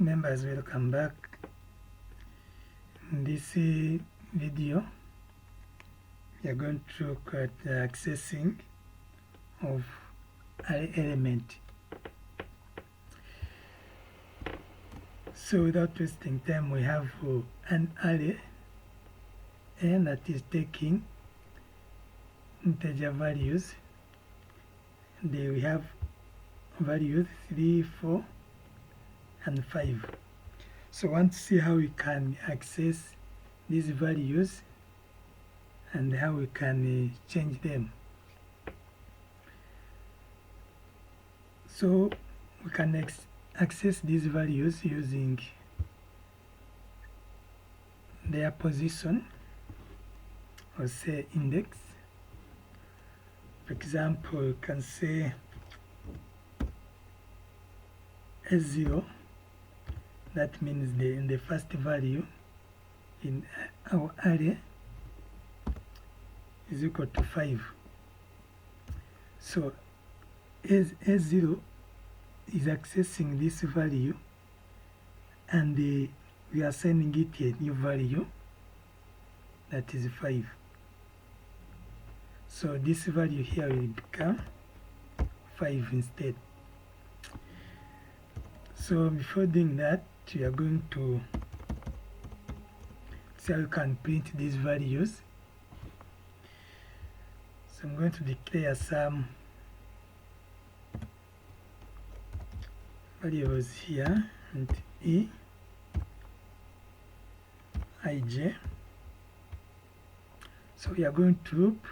Members, welcome back. In this video we are going to look at the accessing of array element. So without wasting time, we have an array and that is taking integer values. There we have values 3, 4 and 5. So I want to see how we can access these values and how we can change them. So we can access these values using their position, or say index. For example, you can say S0, that means the first value in our array is equal to 5. So S0 is accessing this value, and we are assigning it a new value that is 5. So this value here will become 5 instead. So before doing that, we are going to see how you can print these values. So I'm going to declare some variables here, and E, ij. So we are going to loop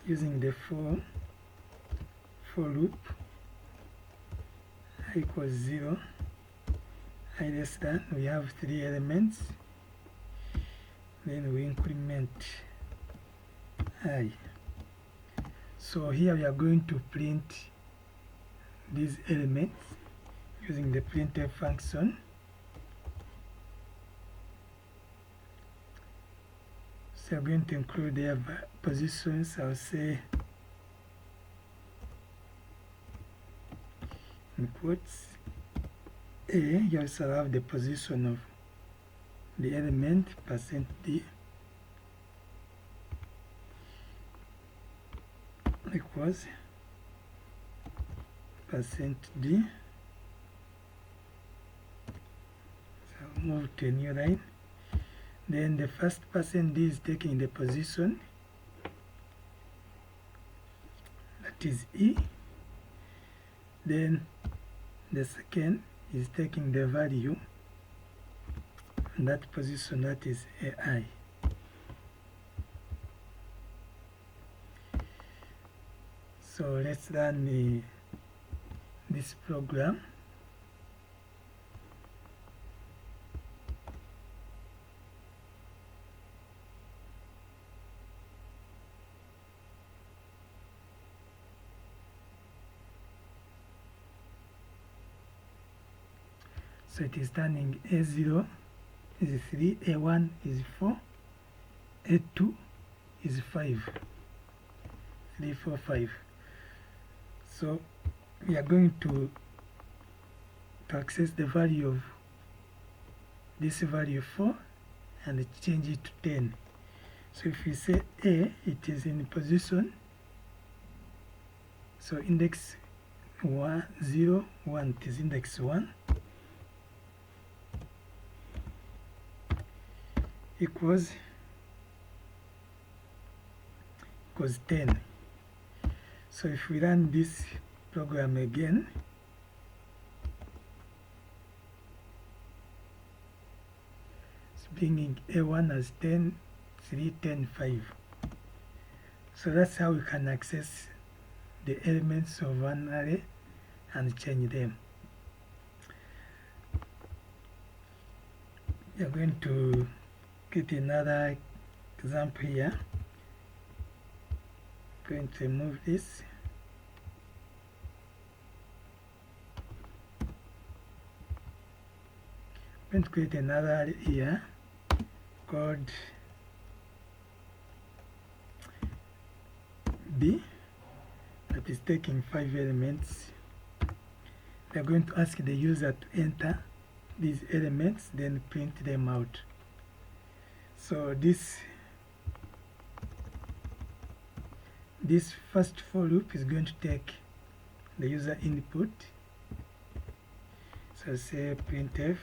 using the for loop. I equals 0, I less than, we have 3 elements, then we increment I. So here we are going to print these elements using the printf function. So I'm going to include their positions. I'll say in quotes A. You also have the position of the element, %d equals %d. So move to a new line. Then the first %d is taking the position, that is E. Then the second is taking the value in that position, that is AI. So let's run this program. So it is turning A0 is 3, A1 is 4, A2 is 5, 3, 4, 5. So we are going to access the value of this value 4 and change it to 10. So if we say A, it is in position, so index 1, 0, 1, it is index 1, equals 10. So if we run this program again, it's bringing A1 as 10, 3, 10, 5. So that's how we can access the elements of an array and change them. We are going to get another example here. I'm going to remove this. I'm going to create another array here called B, that is taking 5 elements, we are going to ask the user to enter these elements, then print them out. So this first for loop is going to take the user input. So say printf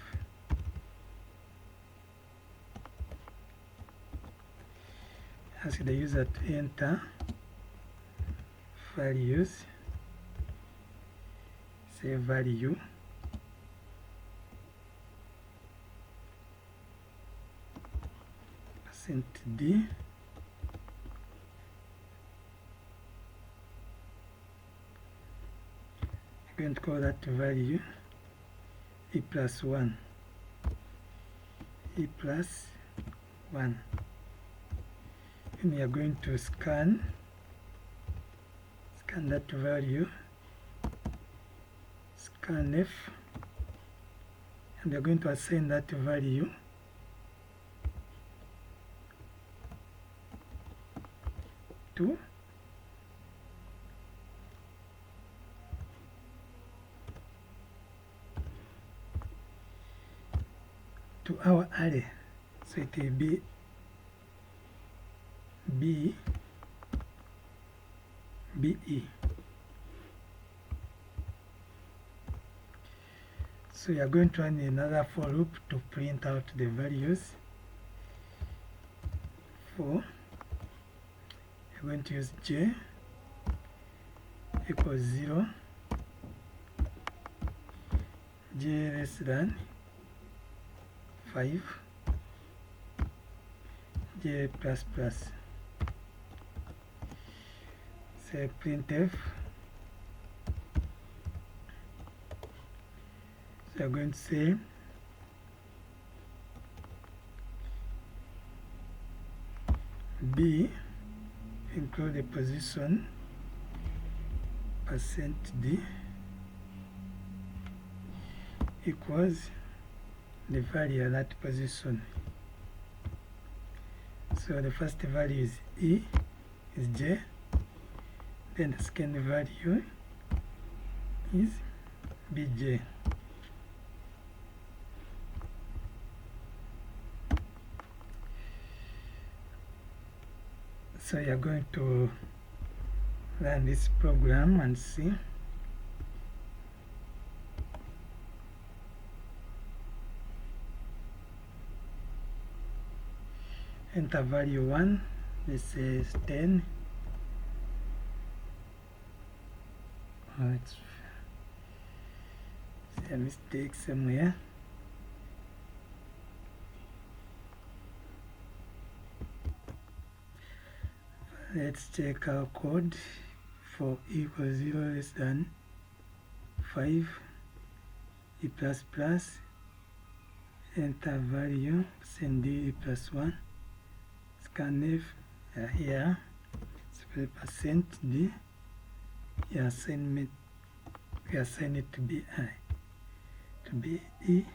ask the user to enter values, say value, %d, I'm going to call that value e plus 1, e plus 1, and we are going to scan that value, scanf, and we are going to assign that value to our array. So it will be BE. So we are going to run another for loop to print out the values. For we're going to use j equals 0, j less than 5, j plus plus. Say printf. So I'm going to say b include the position %d equals the value of that position. So the first value is e, is j, then the second value is bj. So you are going to run this program and see. Enter value 1, this is 10. Oh, it's a mistake somewhere. Let's check our code for e equals 0 less than 5, e plus plus, enter value, send d e plus 1, scanf here, %d, we assign it to be e,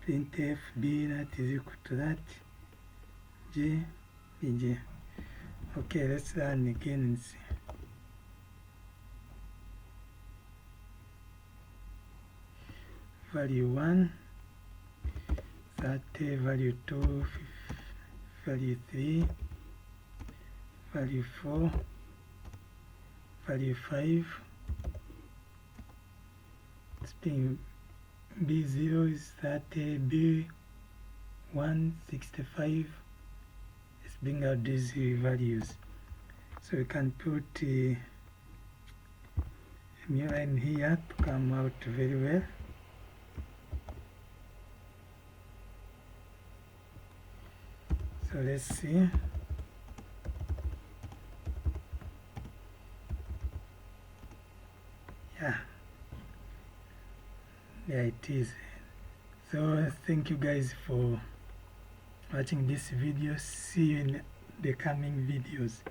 printf b that is equal to that, j, bj. Okay, let's run again and see. Value 1, 30, value 2, value 3, value 4, value 5. Spin B0 is 30, B1 65. Let's bring out these values. So we can put a new line here to come out very well. So let's see. Yeah, there it is. So thank you guys for watching this video. See you in the coming videos.